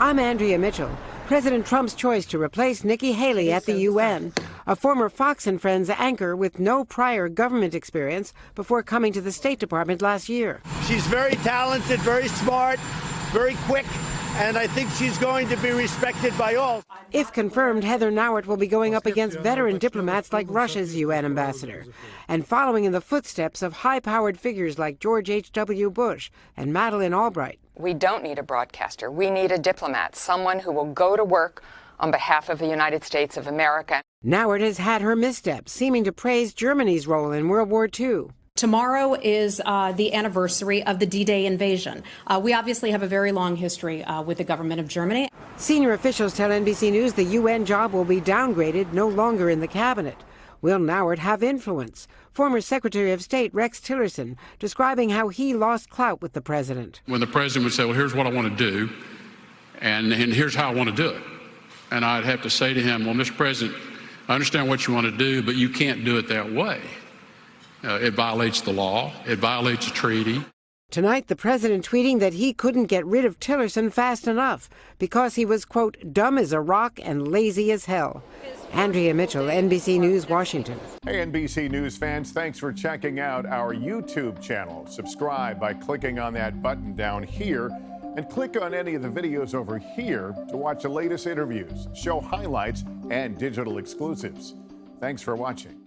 I'm Andrea Mitchell. President Trump's choice to replace Nikki Haley at the UN, a former Fox and Friends anchor with no prior government experience before coming to the State Department last year. She's very talented, very smart, very quick, and I think she's going to be respected by all. If confirmed, Heather Nauert will be going up against veteran diplomats like Russia's UN ambassador, and following in the footsteps of high-powered figures like George H.W. Bush and Madeleine Albright. We don't need a broadcaster. We need a diplomat, someone who will go to work on behalf of the United States of America. Nauert has had her missteps, seeming to praise Germany's role in World War II. Tomorrow is the anniversary of the D-Day invasion. We obviously have a very long history with the government of Germany. Senior officials tell NBC News the UN job will be downgraded, no longer in the cabinet. Will Nauert have influence? Former Secretary of State Rex Tillerson describing how he lost clout with the president. When the president would say, well, here's what I want to do, and here's how I want to do it. And I'd have to say to him, well, Mr. President, I understand what you want to do, but you can't do it that way. It violates the law. It violates a treaty. Tonight, the president tweeting that he couldn't get rid of Tillerson fast enough because he was, quote, dumb as a rock and lazy as hell. Andrea Mitchell, NBC News, Washington. Hey, NBC News fans, thanks for checking out our YouTube channel. Subscribe by clicking on that button down here and click on any of the videos over here to watch the latest interviews, show highlights, and digital exclusives. Thanks for watching.